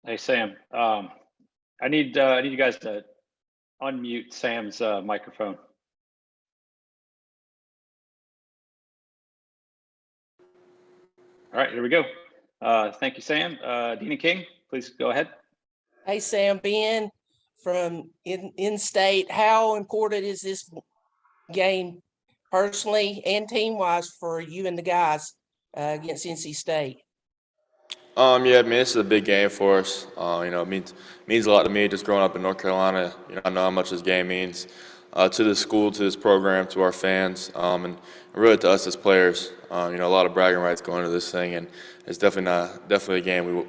Hey, Sam. I need you guys to unmute Sam's microphone. All right, here we go. Thank you, Sam. Dina King, please go ahead. Hey, Sam, Ben from in-state. How important is this game personally and team-wise for you and the guys against NC State? Yeah, I mean, this is a big game for us. It means a lot to me just growing up in North Carolina. I know how much this game means to the school, to this program, to our fans, and really to us as players. A lot of bragging rights going into this thing, and it's definitely a game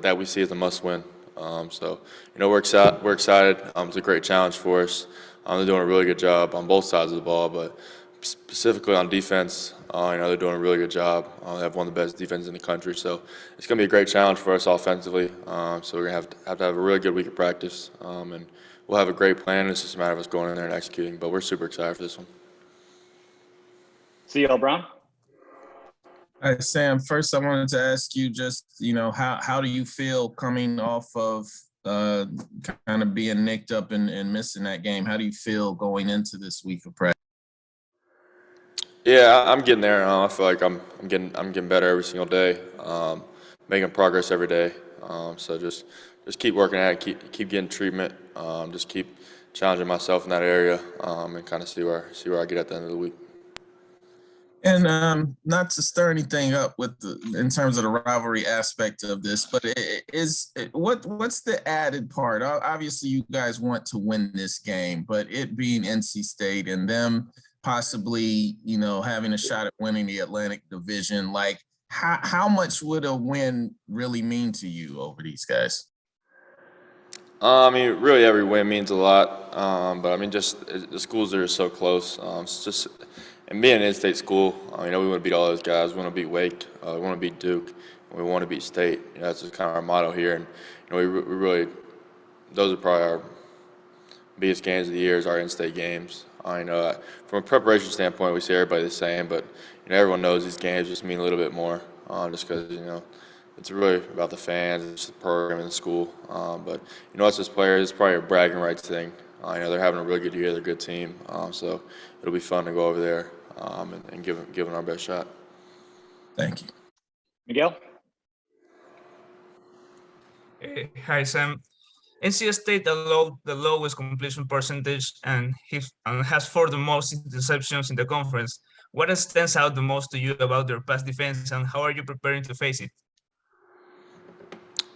that we see as a must-win. We're excited. It's a great challenge for us. They're doing a really good job on both sides of the ball, but specifically on defense, they're doing a really good job. They have one of the best defenses in the country, so it's going to be a great challenge for us offensively. So we're going to have a really good week of practice, and we'll have a great plan. It's just a matter of us going in there and executing, but we're super excited for this one. CL Brown. Hi, Sam. First, I wanted to ask you just, how do you feel coming off of kind of being nicked up and missing that game? How do you feel going into this week of practice? Yeah, I'm getting there. I feel like I'm getting better every single day, making progress every day. So just keep working at it, keep getting treatment, just keep challenging myself in that area, and kind of see where I get at the end of the week. And not to stir anything up in terms of the rivalry aspect of this, but what's the added part? Obviously, you guys want to win this game, but it being NC State and them possibly, having a shot at winning the Atlantic Division, like how much would a win really mean to you over these guys? Really every win means a lot, but just the schools are so close. And being an in-state school, we want to beat all those guys. We want to beat Wake. We want to beat Duke. And we want to beat State. That's just kind of our motto here. And we really, those are probably our biggest games of the year is our in-state games. From a preparation standpoint, we see everybody the same, but everyone knows these games just mean a little bit more, just because it's really about the fans, it's the program and the school. But us as players, it's probably a bragging rights thing. They're having a really good year. They're a good team. So it'll be fun to go over there and give them our best shot. Thank you. Miguel? Hi, Sam. NC State allowed the lowest completion percentage and has 4 the most interceptions in the conference. What stands out the most to you about their pass defense, and how are you preparing to face it?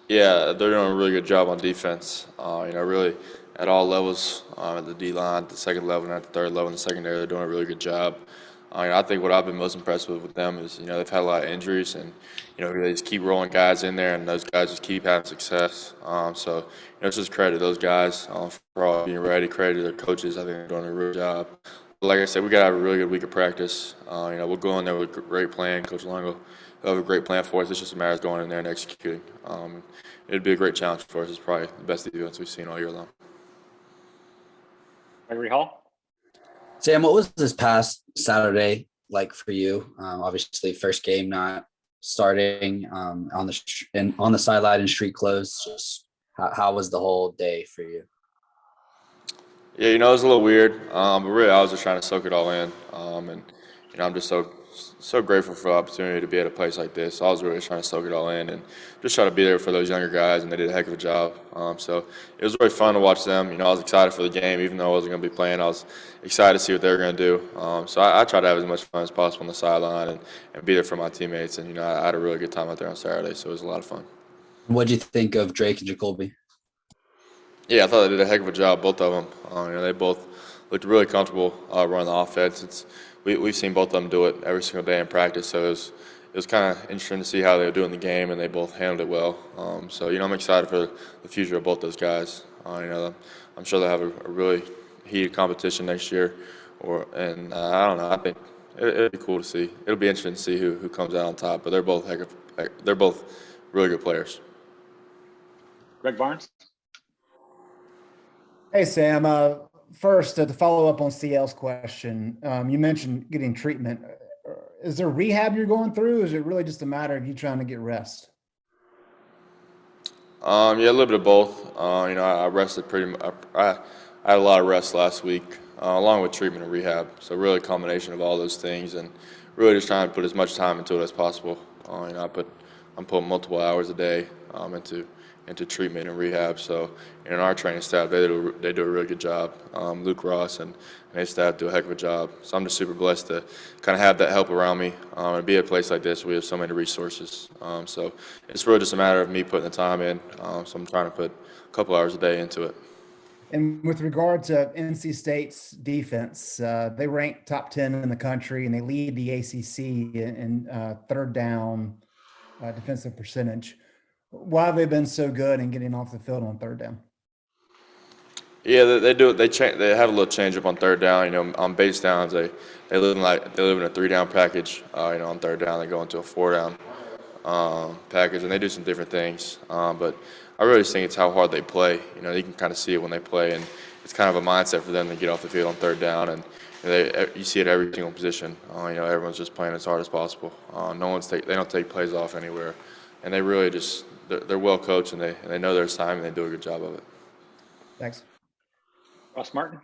Yeah, they're doing a really good job on defense. Really at all levels, at the D-line, at the second level, and at the third level in the secondary, they're doing a really good job. I think what I've been most impressed with them is, they've had a lot of injuries, and, they just keep rolling guys in there, and those guys just keep having success. It's just credit to those guys for all being ready, credit to their coaches. I think they're doing a real job. But like I said, we got to have a really good week of practice. We'll go in there with a great plan. Coach Longo will have a great plan for us. It's just a matter of going in there and executing. It'd be a great challenge for us. It's probably the best defense we've seen all year long. Gregory Hall? Sam, what was this past Saturday like for you? Obviously, first game not starting on the sideline in street clothes. Just how was the whole day for you? Yeah, it was a little weird, but really I was just trying to soak it all in. I'm just so grateful for the opportunity to be at a place like this. I was really trying to soak it all in and just try to be there for those younger guys, and they did a heck of a job. So it was really fun to watch them. I was excited for the game, even though I wasn't going to be playing. I was excited to see what they were going to do. So I tried to have as much fun as possible on the sideline and be there for my teammates. And, I had a really good time out there on Saturday, so it was a lot of fun. What did you think of Drake and Jacoby? Yeah, I thought they did a heck of a job, both of them. They both looked really comfortable running the offense. We've seen both of them do it every single day in practice, so it was kind of interesting to see how they were doing the game, and they both handled it well. I'm excited for the future of both those guys. I'm sure they'll have a really heated competition next year, I don't know. I think it'll be cool to see. It'll be interesting to see who comes out on top, but they're both really good players. Greg Barnes? Hey, Sam. First, to follow up on CL's question, you mentioned getting treatment. Is there rehab you're going through? Or is it really just a matter of you trying to get rest? Yeah, a little bit of both. I rested pretty much. I had a lot of rest last week, along with treatment and rehab. So really a combination of all those things, and really just trying to put as much time into it as possible. I'm putting multiple hours a day into treatment and rehab. So our training staff, they do a really good job. Luke Ross and his staff do a heck of a job. So I'm just super blessed to kind of have that help around me and be at a place like this. We have so many resources. So it's really just a matter of me putting the time in. So I'm trying to put a couple hours a day into it. And with regard to NC State's defense, they rank top 10 in the country and they lead the ACC in third down defensive percentage. Why have they been so good in getting off the field on third down? Yeah, they do. They have a little change up on third down. On base downs, they live in a 3-down package. On third down, they go into a 4-down package, and they do some different things. But I really just think it's how hard they play. You can kind of see it when they play, and it's kind of a mindset for them to get off the field on third down. And you see it at every single position. Everyone's just playing as hard as possible. They don't take plays off anywhere, and they really just they're well coached, and they know their assignment. And they do a good job of it. Thanks. Ross Martin.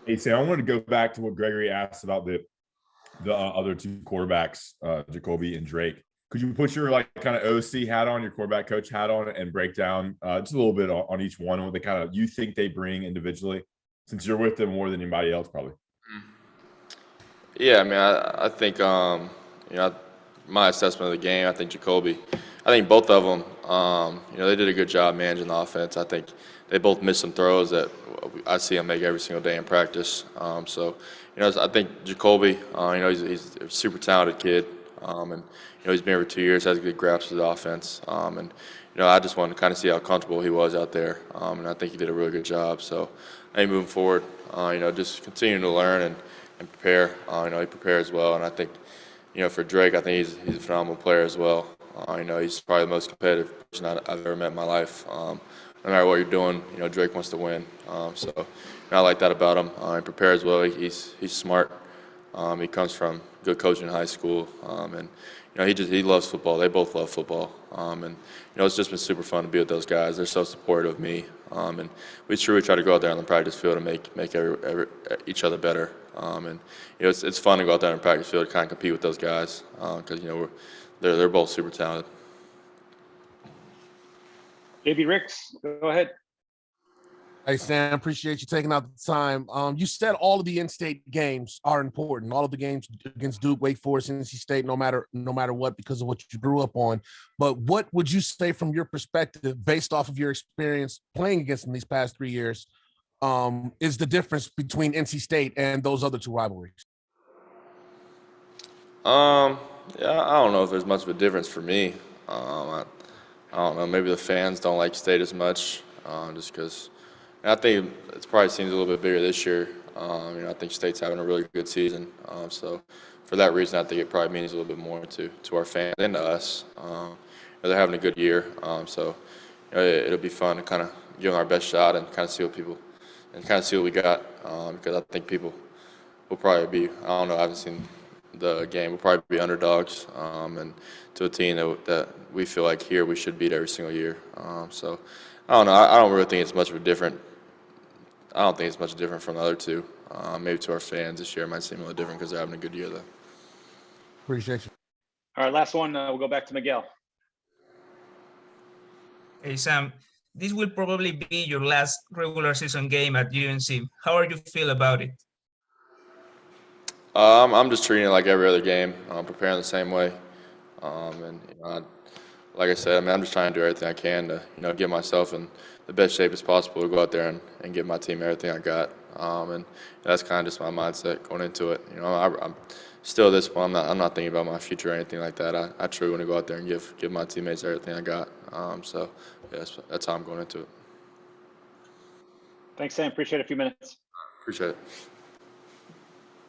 Hey, Sam, I wanted to go back to what Gregory asked about the other two quarterbacks, Jacoby and Drake. Could you put your kind of OC hat on, your quarterback coach hat on, and break down just a little bit on each one, what they kind of you think they bring individually, since you're with them more than anybody else probably? Yeah, I mean, I think my assessment of the game, I think both of them, they did a good job managing the offense. I think they both missed some throws that I see them make every single day in practice. I think Jacoby, he's a super talented kid, and he's been here for 2 years, has a good grasp of the offense, and I just wanted to kind of see how comfortable he was out there, and I think he did a really good job. So, I think moving forward, just continuing to learn and prepare. He prepares well, and I think, for Drake, I think he's a phenomenal player as well. He's probably the most competitive person I've ever met in my life. No matter what you're doing, Drake wants to win. So I like that about him. He prepares well. He's smart. He comes from good coaching in high school, and he loves football. They both love football, and it's just been super fun to be with those guys. They're so supportive of me, and we truly try to go out there on the practice field and make each other better. And it's fun to go out there on the practice field and kind of compete with those guys because they're both super talented. JB Ricks, go ahead. Hey, Sam, appreciate you taking out the time. You said all of the in-state games are important. All of the games against Duke, Wake Forest, NC State, no matter what, because of what you grew up on. But what would you say from your perspective, based off of your experience playing against them these past 3 years, is the difference between NC State and those other two rivalries? Yeah, I don't know if there's much of a difference for me. I don't know. Maybe the fans don't like State as much, just because. I think it probably seems a little bit bigger this year. I think State's having a really good season. So for that reason, I think it probably means a little bit more to our fans and to us. They're having a good year. So it'll be fun to kind of give them our best shot and kind of see what we got. Because I think people will probably be. I don't know. I haven't seen the game. We'll probably be underdogs, and to a team that we feel like here we should beat every single year. So I don't know. I don't really think it's much of a different. I don't think it's much different from the other two. Maybe to our fans this year it might seem a little different because they're having a good year though. Appreciate you. All right, last one. We'll go back to Miguel. Hey, Sam, this will probably be your last regular season game at UNC. How are you feel about it? I'm just treating it like every other game. I'm preparing the same way, and like I said, I'm just trying to do everything I can to get myself in the best shape as possible to go out there and give my team everything I got. And that's kind of just my mindset going into it. I'm still at this point. I'm not thinking about my future or anything like that. I truly want to go out there and give my teammates everything I got. So that's how I'm going into it. Thanks, Sam. Appreciate it. A few minutes. Appreciate it.